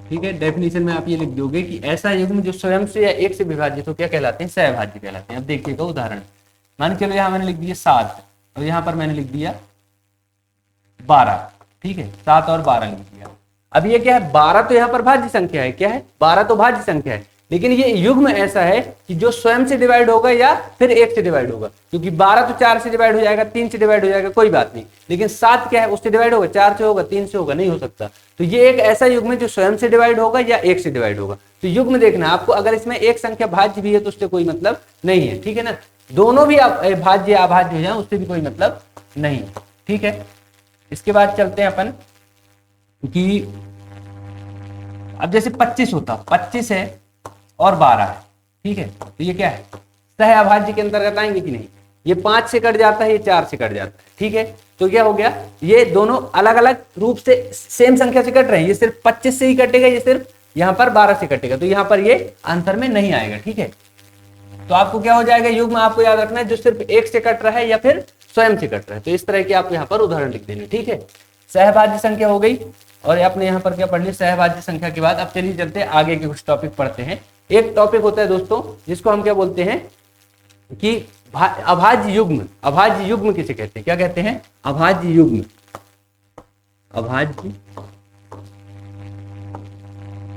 [SPEAKER 1] ठीक है, डेफिनेशन में आप ये लिख दोगे कि ऐसा युग्म जो स्वयं से या एक से विभाजित हो क्या कहलाते हैं, सहभाज्य कहलाते हैं। अब देखिएगा उदाहरण, मान के चलो यहाँ मैंने लिख दिया 7 और यहाँ पर मैंने लिख दिया 12। ठीक है, 7 और 12 लिख दिया। अब ये क्या है, 12 तो यहाँ पर भाज्य संख्या है, क्या है, 12 तो भाज्य संख्या है, लेकिन ये युग्म ऐसा है कि जो स्वयं से डिवाइड होगा या फिर 1 से डिवाइड होगा, क्योंकि 12 तो 4 से डिवाइड हो जाएगा, 3 से डिवाइड हो जाएगा, कोई बात नहीं, लेकिन 7 क्या है, उससे डिवाइड होगा, 4 से होगा, 3 से होगा, नहीं हो सकता। तो ये एक ऐसा युग्म है जो स्वयं से डिवाइड होगा या 1 से डिवाइड होगा। तो युग्म देखना आपको, अगर इसमें एक संख्या भाज्य भी है तो उससे कोई मतलब नहीं है। ठीक है ना, दोनों भी भाज्य या अभाज्य हो जाए उससे भी कोई मतलब नहीं है। ठीक है, इसके बाद चलते हैं अपन कि अब जैसे 25 होता, 25 है और 12 है। ठीक है, तो ये क्या है, सह अभाज्य के अंतर्गत आएंगे कि नहीं, ये 5 से कट जाता है, ये 4 से कट जाता है। ठीक है, तो क्या हो गया, ये दोनों अलग अलग रूप से सेम संख्या से कट रहे हैं, ये सिर्फ 25 से ही कटेगा, ये सिर्फ यहाँ पर 12 से कटेगा, तो यहाँ पर ये अंतर में नहीं आएगा। ठीक है, तो आपको क्या हो जाएगा, युग्म आपको याद रखना है जो सिर्फ 1 से कट रहा है या फिर स्वयं से कट रहा है। तो इस तरह के आप यहाँ पर उदाहरण लिख देंगे। ठीक है, सहभाज्य संख्या हो गई, और आपने यहाँ पर क्या पढ़ लिया, सहभाज्य संख्या के बाद अब चलिए चलते हैं आगे के कुछ टॉपिक पढ़ते हैं। एक टॉपिक होता है दोस्तों जिसको हम क्या बोलते हैं कि अभाज्य युग्म। अभाज्य युग्म किसे कहते हैं, क्या कहते हैं, अभाज्य युग्म। अभाज्य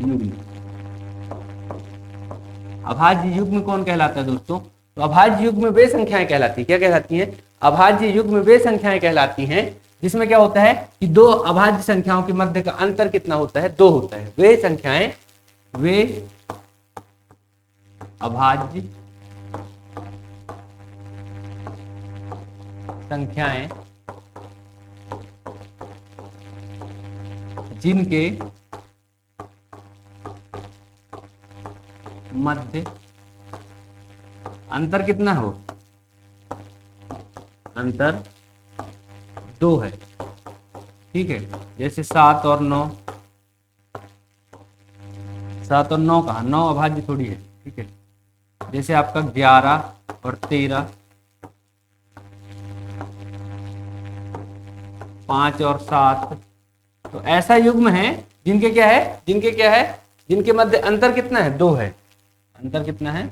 [SPEAKER 1] युग्म, अभाज्य युग्म कौन कहलाता है दोस्तों, तो अभाज्य युग्म वे संख्याएं कहलाती है, क्या कहलाती हैं, अभाज्य युग्म वे संख्याएं कहलाती हैं जिसमें क्या होता है कि दो अभाज्य संख्याओं के मध्य का अंतर कितना होता है, 2 होता है। वे संख्याएं, वे अभाज्य संख्याएं जिनके मध्य अंतर कितना हो, अंतर 2 है। ठीक है, जैसे 7 और 9, 7 और 9 कहा, 9 अभाज्य थोड़ी है। ठीक है, जैसे आपका 11 और 13, 5 और 7, तो ऐसा युग्म है जिनके क्या है, जिनके मध्य अंतर कितना है, 2 है, अंतर कितना है,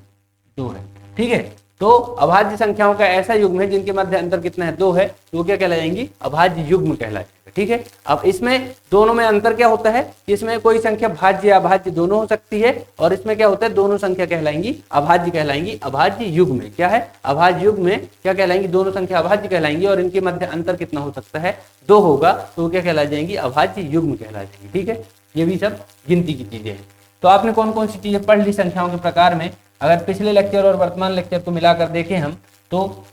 [SPEAKER 1] 2 है। ठीक है, तो अभाज्य संख्याओं का ऐसा युग्म है जिनके मध्य अंतर कितना है, 2 है, तो वो क्या कहलाएंगी, अभाज्य युग्म कहलाएंगे। ठीक है, अब इसमें दोनों में अंतर क्या होता है, इसमें कोई संख्या भाज्य या अभाज्य दोनों हो सकती है, और इसमें क्या होता है, दोनों संख्या कहलाएंगी अभाज्य कहलाएंगी। अभाज्य युग्म में क्या है, अभाज्य युग्म में क्या कहलाएंगी, दोनों संख्या अभाज्य कहलाएंगी, और इनके मध्य अंतर कितना हो सकता है, 2 होगा, तो वो क्या कहला जाएंगी, अभाज्य युग्म कहला जाएंगी। ठीक है, ये भी सब गिनती की चीजें हैं। तो आपने कौन कौन सी चीजें पढ़ ली संख्याओं के प्रकार में, अगर पिछले लेक्चर और वर्तमान लेक्चर को मिलाकर देखें हम, तो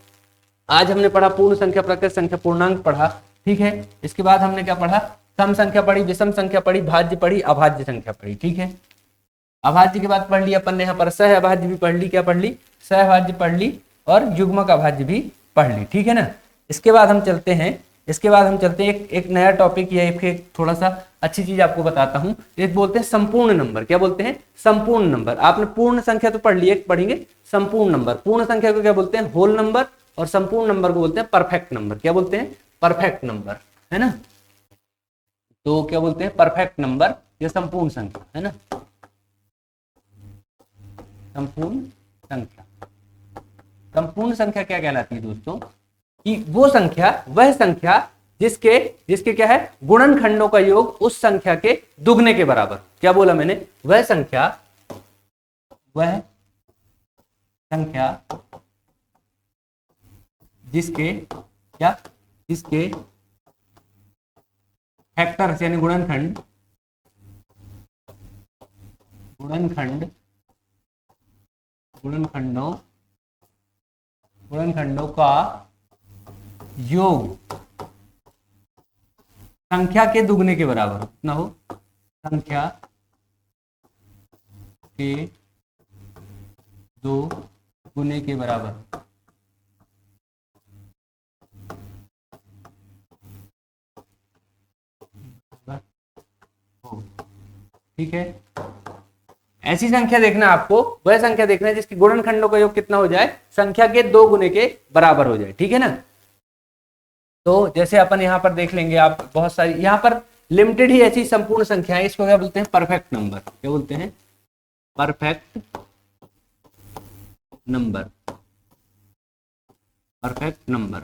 [SPEAKER 1] आज हमने पढ़ा पूर्ण संख्या, प्रकृत संख्या, पूर्णांक पढ़ा। ठीक है, इसके बाद हमने क्या पढ़ा, सम संख्या पढ़ी, विषम संख्या पढ़ी, भाज्य पढ़ी, अभाज्य संख्या पढ़ी। ठीक है, अभाज्य के बाद पढ़ लिया अपन ने यहाँ पर सह अभाज्य भी पढ़ ली, क्या पढ़ ली, सहभाज्य पढ़ ली, और युग्मक अभाज्य भी पढ़ ली। ठीक है ना, इसके बाद हम चलते हैं एक नया टॉपिक या एक थोड़ा सा अच्छी चीज आपको बताता हूं। एक बोलते हैं संपूर्ण नंबर, क्या बोलते हैं, संपूर्ण नंबर। आपने पूर्ण संख्या तो पढ़ ली, एक पढ़ेंगे संपूर्ण नंबर। पूर्ण संख्या को क्या बोलते हैं, होल नंबर, और संपूर्ण नंबर को बोलते हैं परफेक्ट नंबर। क्या बोलते हैं, परफेक्ट नंबर, है ना। तो क्या बोलते हैं, परफेक्ट नंबर या संपूर्ण संख्या, है ना, संपूर्ण संख्या। संपूर्ण संख्या क्या कहलाती है दोस्तों, कि वो संख्या, वह संख्या जिसके क्या है, गुणनखंडों का योग उस संख्या के दुगने के बराबर। क्या बोला मैंने, वह संख्या जिसके फैक्टर्स यानी गुणनखंडों का योग संख्या के दुगने के बराबर कितना हो, संख्या के 2 गुने के बराबर। ठीक है, ऐसी संख्या देखना, आपको वह संख्या देखना है जिसकी गुणनखंडों का योग कितना हो जाए, संख्या के 2 गुने के बराबर हो जाए। ठीक है ना, तो जैसे अपन यहाँ पर देख लेंगे, आप बहुत सारी यहाँ पर लिमिटेड ही ऐसी संपूर्ण संख्या है, इसको क्या बोलते हैं, परफेक्ट नंबर। क्या बोलते हैं, perfect number. Perfect number,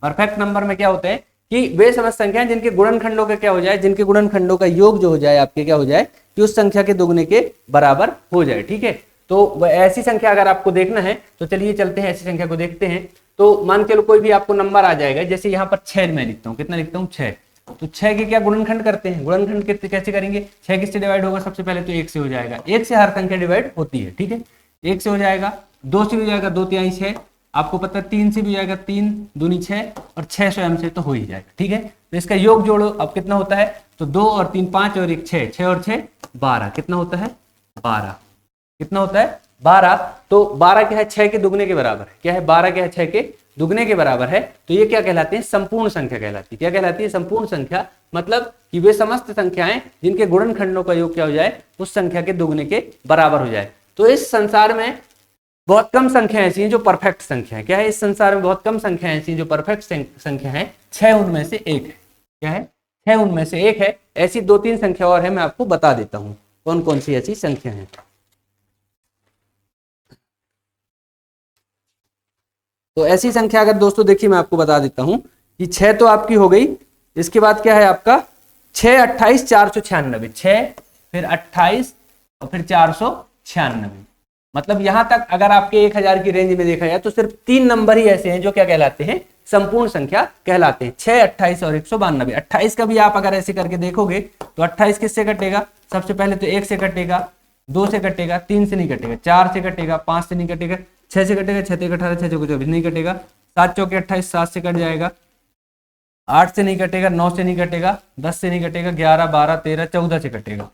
[SPEAKER 1] perfect number में क्या होता है कि वे समस्त संख्याएं जिनके गुणनखंडों का क्या हो जाए, जिनके गुणनखंडों का योग जो हो जाए आपके क्या हो जाए कि उस संख्या के दुगने के बराबर हो जाए। ठीक है, तो ऐसी संख्या अगर आपको देखना है तो चलिए चलते हैं, ऐसी संख्या को देखते हैं। तो मान के लो कोई भी आपको नंबर आ जाएगा, जैसे यहाँ पर 6 मैं लिखता हूँ, कितना लिखता हूँ 6, तो 6 के क्या गुणनखंड करते हैं, गुणनखंड कैसे करेंगे, 6 किससे डिवाइड होगा, सबसे पहले तो 1 से हो जाएगा, 1 से हर संख्या डिवाइड होती है। ठीक है, 1 से हो जाएगा, 2 से हो जाएगा, 2 तिहाई 6, आपको पता है 3 से भी जाएगा, 3 दूनी 6 और 6 स्वयं से तो हो ही जाएगा। ठीक है, तो इसका योग जोड़ो, अब कितना होता है, तो 2 और 3 5 और 1 6, 6 और 6 12, कितना होता है 12, कितना होता है 12। तो 12 क्या है, 6 के दुगने के बराबर है, क्या है 12 क्या है 6 के दुगने के बराबर है। तो ये क्या कहलाते हैं, संपूर्ण संख्या कहलाती है। क्या कहलाती है, संपूर्ण संख्या, मतलब कि वे समस्त संख्याएं जिनके गुणनखंडों का योग क्या हो जाए, उस संख्या के दुगने के बराबर हो जाए। तो इस संसार में बहुत कम संख्या ऐसी हैं जो परफेक्ट संख्या है। क्या है, इस संसार में बहुत कम संख्या ऐसी हैं जो परफेक्ट संख्या है, 6 उनमें से एक है। क्या है, 6 उनमें से एक है। ऐसी 2-3 संख्या और है, मैं आपको बता देता हूं कौन कौन सी ऐसी संख्या है। तो ऐसी संख्या अगर दोस्तों देखिए मैं आपको बता देता हूं कि 6 तो आपकी हो गई, इसके बाद क्या है आपका 6 28 496, 6 फिर 28 और फिर 496, मतलब यहां तक अगर आपके 1000 की रेंज में देखा जाए तो सिर्फ 3 नंबर ही ऐसे हैं जो क्या कहलाते हैं, संपूर्ण संख्या कहलाते हैं, 6 28 और 192। 28 का भी आप अगर ऐसे करके देखोगे तो 28 किससे कटेगा, सबसे पहले तो 1 से कटेगा, 2 से कटेगा, 3 से नहीं कटेगा, 4 से कटेगा, 5 से नहीं कटेगा, 6 से कटेगा, 6 से 18, 6 से 24 नहीं कटेगा, 7 चौके 28, 7 से कट जाएगा, 8 से नहीं कटेगा, 9 से नहीं कटेगा, 10 से नहीं कटेगा, 11 12 13 14 से कटेगा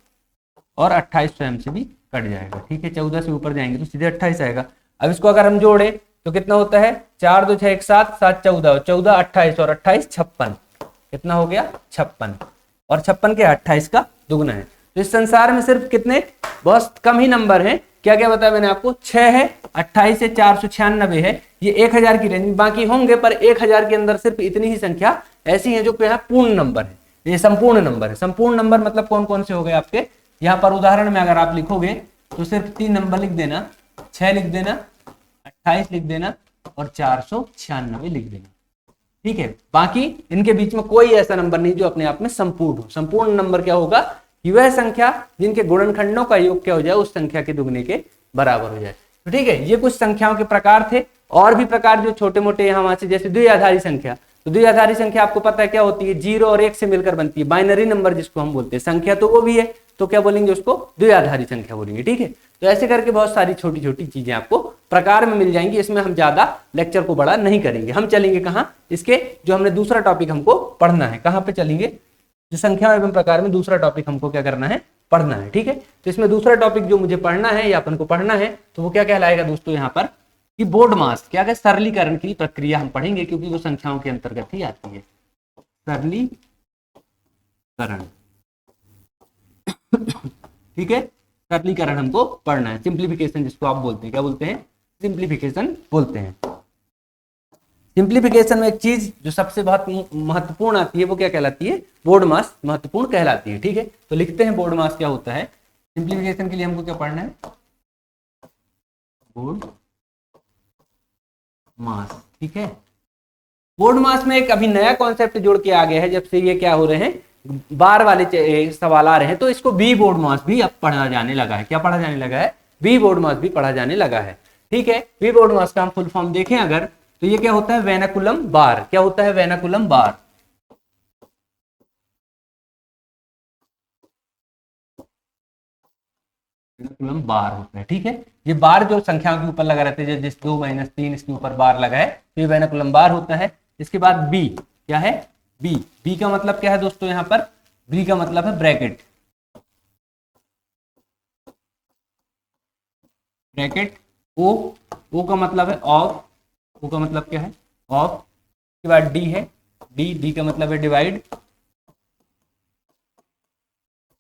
[SPEAKER 1] और 28 स्वयं से भी कट जाएगा। ठीक है, 14 से ऊपर जाएंगे तो सीधे 28 आएगा। अब इसको अगर हम जोड़े तो कितना होता है, 4 2 6 1 7 7 14, 14 28 और 28 56, कितना हो गया 56, और 56 के 28 का दुगना है। तो इस संसार में सिर्फ कितने, बहुत कम ही नंबर हैं, क्या क्या बताया मैंने आपको, 6 है, 28 है, 496 है, ये 1000 की रेंज में, बाकी होंगे पर 1000 के अंदर सिर्फ इतनी ही संख्या ऐसी है जो पूर्ण नंबर है, ये संपूर्ण नंबर है। संपूर्ण नंबर मतलब कौन कौन से हो गए आपके, यहाँ पर उदाहरण में अगर आप लिखोगे तो सिर्फ 3 नंबर लिख देना, 6 लिख देना, 28 लिख देना और 496 लिख देना। ठीक है, बाकी इनके बीच में कोई ऐसा नंबर नहीं जो अपने आप में संपूर्ण हो। संपूर्ण नंबर क्या होगा कि वह संख्या जिनके गुणनखंडों का योग क्या हो जाए, उस संख्या के दुगने के बराबर हो जाए। तो ठीक है, ये कुछ संख्याओं के प्रकार थे, और भी प्रकार जो छोटे मोटे यहाँ वहां से, जैसे द्विआधारी संख्या। तो द्विआधारी संख्या आपको पता है क्या होती है, 0 और 1 से मिलकर बनती है, बाइनरी नंबर जिसको हम बोलते हैं। संख्या तो वो भी है, तो क्या बोलेंगे उसको, द्विआधारी संख्या बोलेंगे। ठीक है, तो ऐसे करके बहुत सारी छोटी छोटी चीजें आपको प्रकार में मिल जाएंगी। इसमें हम ज्यादा लेक्चर को बड़ा नहीं करेंगे, हम चलेंगे कहाँ, इसके जो हमने दूसरा टॉपिक हमको पढ़ना है, कहाँ पे चलेंगे, जो संख्या एवं प्रकार में दूसरा टॉपिक हमको क्या करना है, पढ़ना है। ठीक है, तो इसमें दूसरा टॉपिक जो मुझे पढ़ना है या अपन को पढ़ना है, तो वो क्या कहलाएगा दोस्तों यहाँ पर कि बोर्ड मास, क्या सरलीकरण की प्रक्रिया हम पढ़ेंगे, क्योंकि वो संख्याओं के अंतर्गत ही आती है, सरलीकरण। ठीक है, सरलीकरण हमको पढ़ना है, सिंप्लीफिकेशन जिसको आप बोलते हैं, क्या बोलते हैं, सिंप्लीफिकेशन बोलते हैं। सिंप्लीफिकेशन में एक चीज जो सबसे बहुत महत्वपूर्ण आती है, वो क्या कहलाती है, बोर्ड मास महत्वपूर्ण कहलाती है। ठीक है, तो लिखते हैं बोर्ड मास क्या होता है। सिंप्लीफिकेशन के लिए हमको क्या पढ़ना है, बोर्ड मास। ठीक है, बोर्ड मास में एक अभी नया कॉन्सेप्ट जोड़ के आ गया है, जब से ये क्या हो रहे हैं, बार वाले सवाल आ रहे हैं, तो इसको बी बोर्ड मास भी अब पढ़ा जाने लगा है। क्या पढ़ा जाने लगा है, बी बोर्ड मास भी पढ़ा जाने लगा है। ठीक है, बी बोर्ड मास का हम फुल फॉर्म देखें अगर, तो ये क्या होता है, वेनाकुलम बार। क्या होता है, वेनाकुलम बार। वेनाकुलम बार होता है। ठीक है, ये बार जो संख्याओं के ऊपर लगा रहते हैं, जैसे 2 - 3 इसके ऊपर बार लगा है, तो ये वेनाकुलम बार होता है। इसके बाद बी क्या है, बी, बी का मतलब क्या है दोस्तों, यहाँ पर बी का मतलब है ब्रैकेट, ब्रैकेट। ओ, ओ का मतलब है ऑफ, ओ का मतलब क्या है, ऑफ। इसके बाद डी है, डी, डी का मतलब है डिवाइड।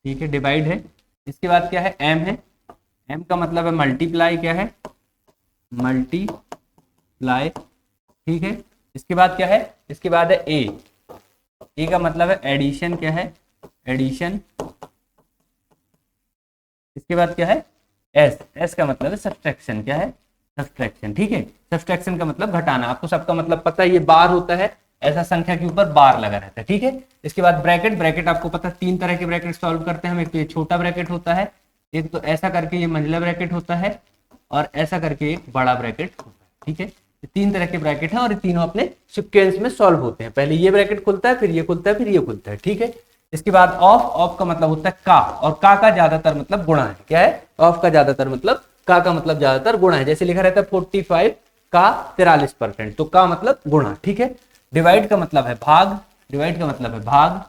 [SPEAKER 1] ठीक है, डिवाइड है। इसके बाद क्या है, एम है, एम का मतलब है मल्टीप्लाई, क्या है, मल्टीप्लाई। ठीक है, इसके बाद क्या है, इसके बाद है ए का मतलब है एडिशन, क्या है एडिशन। इसके बाद क्या है एस का मतलब है सब्ट्रैक्शन, क्या है सब्ट्रैक्शन, ठीक है। सब्ट्रैक्शन का मतलब घटाना, आपको सबका मतलब पता है, ये बार होता है, ऐसा संख्या के ऊपर बार लगा रहता है, ठीक है। इसके बाद ब्रैकेट आपको पता है, तीन तरह के ब्रैकेट सॉल्व करते हैं हम। एक तो ये छोटा ब्रैकेट होता है, एक तो ऐसा करके ये मंझला ब्रैकेट होता है, और ऐसा करके एक बड़ा ब्रैकेट होता है, ठीक है। तीन तरह के ब्रैकेट हैं और ये तीनों अपने सीक्वेंस में सॉल्व होते हैं। पहले ये ब्रैकेट खुलता है, फिर ये खुलता है, फिर ये खुलता है, ठीक है। इसके बाद ऑफ का मतलब होता है का, और का ज्यादातर मतलब गुणा है, क्या है ऑफ का ज्यादातर मतलब, का मतलब ज्यादातर गुणा है। जैसे लिखा रहता है 45 का 43%, तो का मतलब गुणा, ठीक है। डिवाइड का मतलब है भाग, डिवाइड का मतलब है भाग।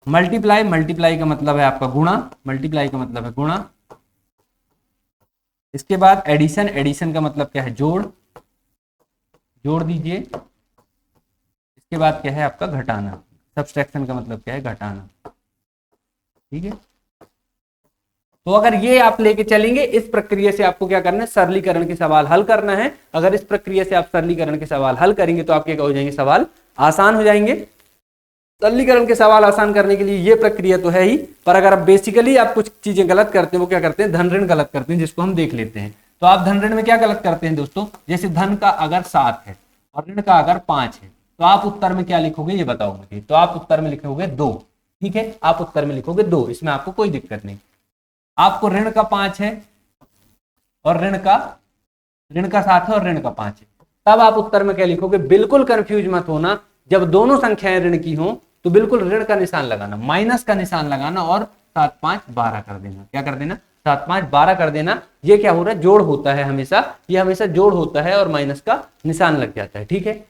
[SPEAKER 1] मल्टीप्लाई का मतलब है आपका गुणा, मल्टीप्लाई का मतलब है गुणा। इसके बाद एडिशन का मतलब क्या है जोड़, जोड़ दीजिए। इसके बाद क्या है आपका घटाना, सब्सट्रैक्शन का मतलब क्या है घटाना, ठीक है। तो अगर ये आप लेके चलेंगे, इस प्रक्रिया से आपको क्या करना है, सरलीकरण के सवाल हल करना है। अगर इस प्रक्रिया से आप सरलीकरण के सवाल हल करेंगे तो आपके क्या हो जाएंगे, सवाल आसान हो जाएंगे। सरलीकरण के सवाल आसान करने के लिए ये प्रक्रिया तो है ही, पर अगर आप बेसिकली आप कुछ चीजें गलत करते हैं, वो क्या करते हैं धन ऋण गलत करते हैं, जिसको हम देख लेते हैं। तो आप धन ऋण में क्या गलत करते हैं दोस्तों, जैसे धन का अगर 7 है और ऋण का अगर 5 है, तो आप उत्तर में क्या लिखोगे ये बताओ मुझे। तो आप उत्तर में लिखोगे 2, ठीक है, आप उत्तर में लिखोगे 2, इसमें आपको कोई दिक्कत नहीं। आपको ऋण का 5 है और ऋण का 7 है और ऋण का 5 है, तब आप उत्तर में क्या लिखोगे, बिल्कुल कंफ्यूज मत होना। जब दोनों संख्याएं ऋण की हो तो बिल्कुल ऋण का निशान लगाना, माइनस का निशान लगाना, और 7 5 12 कर देना। क्या कर देना, 7 5 12 कर देना। ये क्या हो रहा है, जोड़ होता है हमेशा, ये हमेशा जोड़ होता है और माइनस का निशान लग जाता है, ठीक है।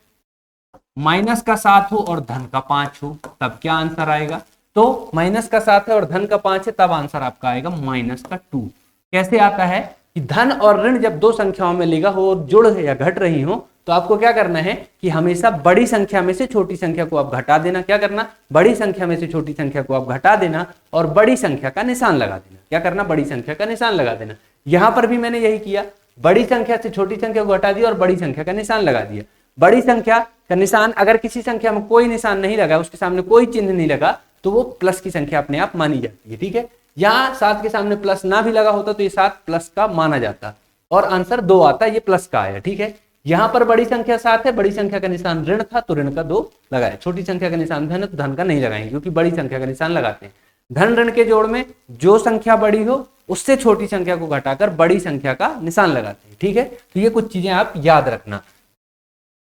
[SPEAKER 1] माइनस का 7 हो और धन का 5 हो, तब क्या आंसर आएगा, तो माइनस का 7 है और धन का 5 है, तब आंसर आपका आएगा -2। कैसे आता है कि धन और ऋण जब दो संख्याओं में लिखा हो, जुड़ या घट रही हो, तो आपको क्या करना है कि हमेशा बड़ी संख्या में से छोटी संख्या को आप घटा देना। क्या करना, बड़ी संख्या में से छोटी संख्या को आप घटा देना और बड़ी संख्या का निशान लगा देना। क्या करना, बड़ी संख्या का निशान लगा देना। यहां पर भी मैंने यही किया, बड़ी संख्या से छोटी संख्या को घटा दिया और बड़ी संख्या का निशान लगा दिया। बड़ी संख्या का निशान, अगर किसी संख्या में कोई निशान नहीं लगा, उसके सामने कोई चिन्ह नहीं लगा, तो वो प्लस की संख्या अपने आप मानी जाती है, ठीक है। यहाँ 7 के सामने प्लस ना भी लगा होता तो ये 7 प्लस का माना जाता और आंसर 2 आता, ये प्लस का आया, ठीक है। यहाँ पर बड़ी संख्या 7 है, बड़ी संख्या का निशान ऋण था तो ऋण का 2 लगाया, छोटी संख्या का निशान धन है तो धन का नहीं लगाएंगे, क्योंकि बड़ी संख्या का निशान लगाते हैं। धन ऋण के जोड़ में जो संख्या बड़ी हो उससे छोटी संख्या को घटाकर बड़ी संख्या का निशान लगाते हैं, ठीक है। तो ये कुछ चीजें आप याद रखना।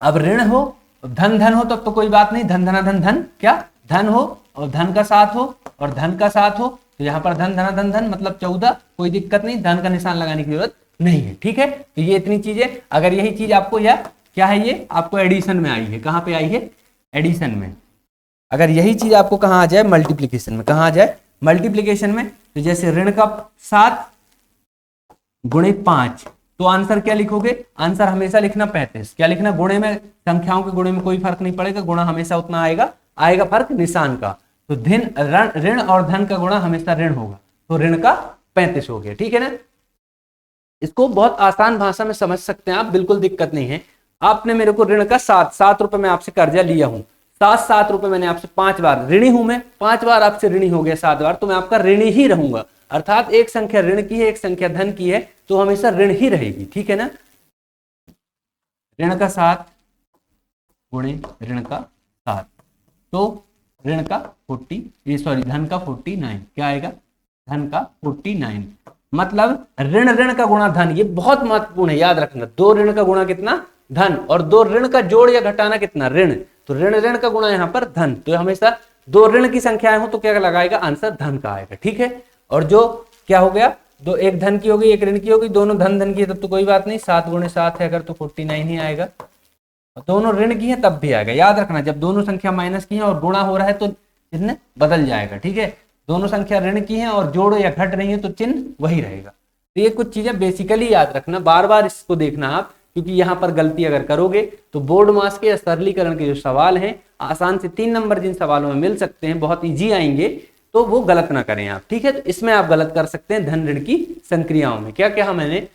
[SPEAKER 1] अब ऋण हो, धन हो, तब तो कोई बात नहीं, धन धना धन धन, क्या धन हो और धन का 7 हो और धन का 7 हो, तो यहाँ पर धन धना धन धन मतलब 14, कोई दिक्कत नहीं, धन का निशान लगाने की जरूरत नहीं है, ठीक है। तो ये इतनी चीजें, अगर यही चीज आपको, या क्या है ये आपको एडिशन में आई है, कहाँ पे आई है, एडिशन में। अगर यही चीज आपको कहाँ आ जाए, मल्टीप्लीकेशन में, कहाँ आ जाए, मल्टीप्लीकेशन में, तो जैसे ऋण का 7 गुणे 5, तो आंसर क्या लिखोगे, आंसर हमेशा लिखना 35। क्या लिखना, गुणे में, संख्याओं के गुणे में कोई फर्क नहीं पड़ेगा, गुणा हमेशा उतना आएगा फर्क निशान का। तो ऋण और धन का गुणा हमेशा ऋण होगा, तो ऋण का 35 हो गया, ठीक है ना। इसको बहुत आसान भाषा में समझ सकते हैं आप, बिल्कुल दिक्कत नहीं है। आपने मेरे को ऋण का 7 रुपए में आपसे कर्जा लिया हूं, 7 रुपए मैंने आपसे 5 बार ऋणी हूं, मैं 5 बार आपसे ऋणी हो गया, 7 बार तो मैं आपका ऋणी ही रहूंगा। अर्थात एक संख्या ऋण की है, एक संख्या धन की है, तो हमेशा ऋण ही रहेगी, ठीक है ना। ऋण का 7 गुणे ऋण का 7, तो ऋण का धन का 49, क्या आएगा, धन का 49। मतलब ऋण का गुणा धन, ये बहुत महत्वपूर्ण है, याद रखना। 2 ऋण का गुणा कितना, धन, और 2 ऋण का जोड़ या घटाना कितना, ऋण, तो ऋण का गुणा यहाँ पर धन। तो हमेशा 2 ऋण की संख्याएं हो तो क्या लगाएगा, आंसर धन का आएगा, ठीक है। और जो क्या हो गया, दो, एक धन की होगी एक ऋण की होगी, दोनों धन की है तब तो कोई बात नहीं, 7 गुणे 7 है अगर तो 49 ही आएगा। दोनों ऋण की है तब भी आएगा, याद रखना। जब दोनों संख्या माइनस की है और गुणा हो रहा है तो चिन्ह बदल जाएगा, ठीक है। दोनों संख्या ऋण की है और जोड़ या घट रही है तो चिन्ह वही रहेगा। तो ये कुछ चीजें बेसिकली याद रखना, बार बार इसको देखना आप, क्योंकि यहाँ पर गलती अगर करोगे तो बोर्ड मास के या सरलीकरण के जो सवाल हैं, आसान से 3 नंबर जिन सवालों में मिल सकते हैं, बहुत ईजी आएंगे, तो वो गलत ना करें आप, ठीक है। तो इसमें आप गलत कर सकते हैं धन ऋण की संक्रियाओं में। क्या क्या मैंने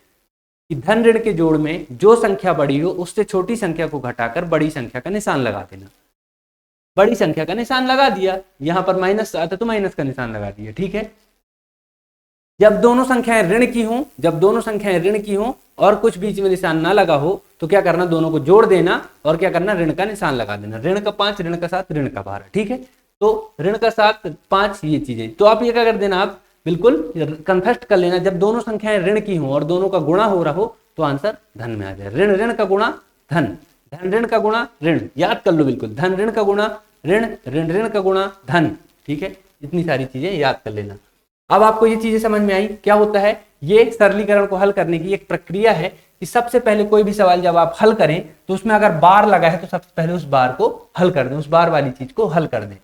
[SPEAKER 1] कि धन ऋण के जोड़ में जो संख्या बड़ी हो उससे छोटी संख्या को घटाकर बड़ी संख्या का निशान लगा देना। बड़ी संख्या का निशान लगा दिया, यहां पर माइनस आता तो माइनस का निशान लगा दिया, ठीक है। जब दोनों संख्याएं ऋण की हों और कुछ बीच में निशान ना लगा हो तो क्या करना, दोनों को जोड़ देना और क्या करना, ऋण का निशान लगा देना। ऋण का 5, ऋण का 7, ऋण का 12, ठीक है। तो ऋण का 7, 5 ये चीजें, तो आप ये क्या कर देना, आप बिल्कुल कंफर्स्ट कर लेना। जब दोनों संख्याएं ऋण की हों और दोनों का गुणा हो रहा हो तो आंसर धन में आ जाए। ऋण ऋण का गुणा धन, धन ऋण का गुणा ऋण, याद कर लो बिल्कुल, धन ऋण का गुणा ऋण, ऋण ऋण का गुणा धन, ठीक है। इतनी सारी चीजें याद कर लेना। अब आपको ये चीजें समझ में आई क्या होता है। ये सरलीकरण को हल करने की एक प्रक्रिया है कि सबसे पहले कोई भी सवाल जब आप हल करें तो उसमें अगर बार लगा है तो सबसे पहले उस बार को हल कर दें, उस बार वाली चीज को हल कर दें।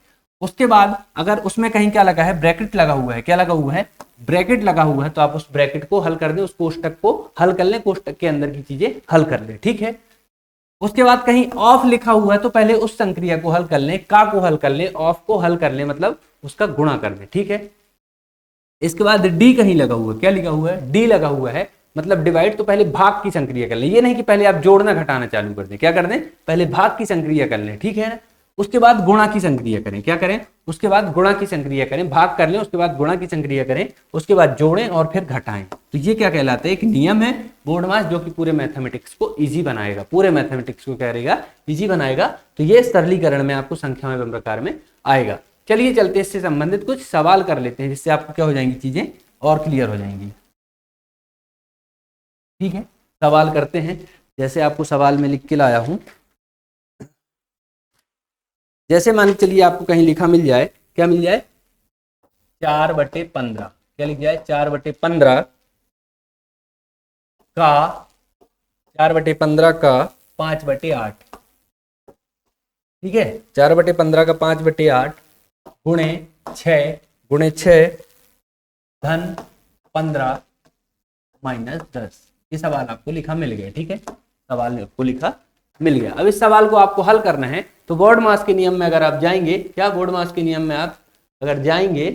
[SPEAKER 1] उसके बाद अगर उसमें कहीं क्या लगा है, ब्रैकेट लगा हुआ है, क्या लगा हुआ है, ब्रैकेट लगा हुआ है, तो आप उस ब्रैकेट को हल कर दें, उस कोष्टक को हल कर लें, कोष्टक के अंदर की चीजें हल कर लें, ठीक है। उसके बाद कहीं ऑफ लिखा हुआ है तो पहले उस संक्रिया को हल कर लें, का को हल कर लें, ऑफ को हल कर लें, मतलब उसका गुणा कर दें, ठीक है। इसके बाद डी कहीं लगा हुआ है, क्या लिखा हुआ है, डी लगा हुआ है, मतलब डिवाइड, तो पहले भाग की संक्रिया कर लें। ये नहीं कि पहले आप जोड़ना घटाना चालू कर दें, क्या कर दें, पहले भाग की संक्रिया कर लें, ठीक है ना। उसके बाद गुणा की संक्रिया करें, क्या करें, उसके बाद गुणा की संक्रिया करें, भाग कर लें, उसके बाद गुणा की संक्रिया करें, उसके बाद जोड़ें और फिर घटाएं। तो ये क्या कहलाता है, एक नियम है बोर्ड मास जो कि पूरे मैथमेटिक्स को इजी बनाएगा, पूरे मैथमेटिक्स को क्या करेगा, इजी बनाएगा। तो ये सरलीकरण में आपको संख्या एवं प्रकार में आएगा। चलिए चलते इससे संबंधित कुछ सवाल कर लेते हैं जिससे आपको क्या हो जाएंगी, चीजें और क्लियर हो जाएंगी, ठीक है। सवाल करते हैं, जैसे आपको सवाल में लिख के लाया हूं। जैसे मान के चलिए आपको कहीं लिखा मिल जाए, क्या मिल जाए, 4/15, क्या लिख जाए, 4/15 का 4/15 का 5/8, ठीक है। 4/15 का 5/8 गुणे 6 धन 15 माइनस 10। ये सवाल आपको लिखा मिल गया, ठीक है, सवाल आपको लिखा मिल गया। अब इस सवाल को आपको हल करना है तो बोर्ड मास के नियम में अगर आप जाएंगे, क्या बोर्ड मास के नियम में आप अगर जाएंगे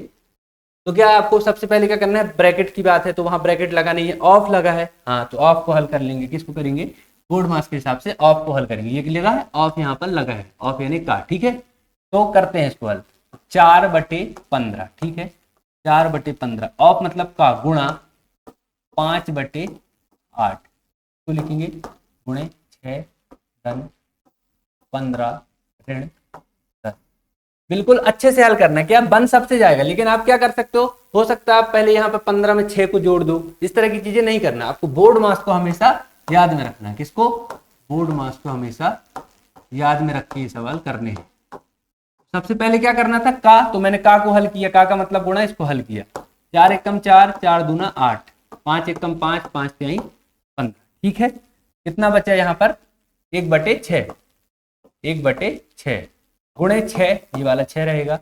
[SPEAKER 1] तो क्या आपको सबसे पहले क्या करना है, ब्रैकेट की बात है तो वहां ब्रैकेट लगा नहीं है, ऑफ लगा है, हाँ तो ऑफ को हल कर लेंगे। किसको करेंगे, बोर्ड मास के हिसाब से ऑफ को हल करेंगे। ये लगा है ऑफ, यहाँ पर लगा है ऑफ यानी का, ठीक है। तो करते हैं इसको हल, 4/15, ठीक है, 4/15 ऑफ मतलब का गुणा 5/8 तो लिखेंगे गुणे 6 धन 15 ऋण 10। बिल्कुल अच्छे से हल करना है, क्या बन सबसे जाएगा, लेकिन आप क्या कर सकते हो सकता है आप पहले यहाँ पे 15 में 6 को जोड़ दो, इस तरह की चीजें नहीं करना। आपको बोर्ड मास को हमेशा याद में रखना है। किसको, बोर्ड मास को हमेशा याद में रख के ये सवाल करने हैं। सबसे पहले क्या करना था, का, तो मैंने का को हल किया, का मतलब गुणा, इसको हल किया। 4 एकम 4, 4 दूना 8, 5 एकम 5, 5 तिहाई 15, ठीक है। कितना बचा यहाँ पर, 1/6, 1/6 गुणे 6, ये वाला 6 रहेगा,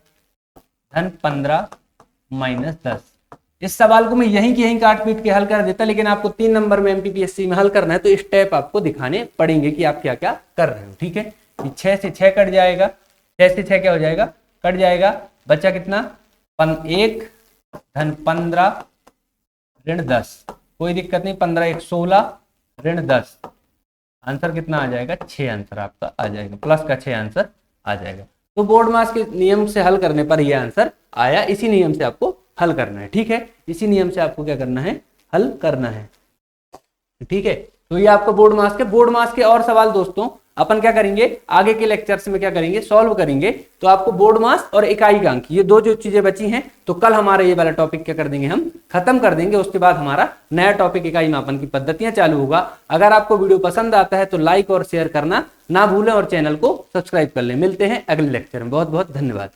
[SPEAKER 1] धन 15 माइनस 10। इस सवाल को मैं यहीं की यहीं काट पीट के हल कर देता, लेकिन आपको 3 नंबर में एमपीपीएससी में हल करना है तो स्टेप आपको दिखाने पड़ेंगे कि आप क्या क्या कर रहे हो, ठीक है। 6 से 6 कट जाएगा, 6 से 6 क्या हो जाएगा, कट जाएगा, बचा कितना, 1 धन 15 ऋण 10, कोई दिक्कत नहीं, 15 1 16 ऋण 10, आंसर कितना आ जाएगा, 6 आंसर आपका आ जाएगा, प्लस का 6 आंसर आ जाएगा। तो बोर्ड मास के नियम से हल करने पर ये आंसर आया, इसी नियम से आपको हल करना है, ठीक है, इसी नियम से आपको क्या करना है, हल करना है, ठीक है। तो ये आपका बोर्ड मास के और सवाल दोस्तों अपन क्या करेंगे, आगे के लेक्चर्स में क्या करेंगे, सॉल्व करेंगे। तो आपको बोर्ड मास और इकाई अंक, ये दो जो चीजें बची हैं, तो कल हमारा ये वाला टॉपिक क्या कर देंगे, हम खत्म कर देंगे। उसके बाद हमारा नया टॉपिक इकाई मापन की पद्धतियां चालू होगा। अगर आपको वीडियो पसंद आता है तो लाइक और शेयर करना ना भूलें और चैनल को सब्सक्राइब कर लें। मिलते हैं अगले लेक्चर में, बहुत बहुत धन्यवाद।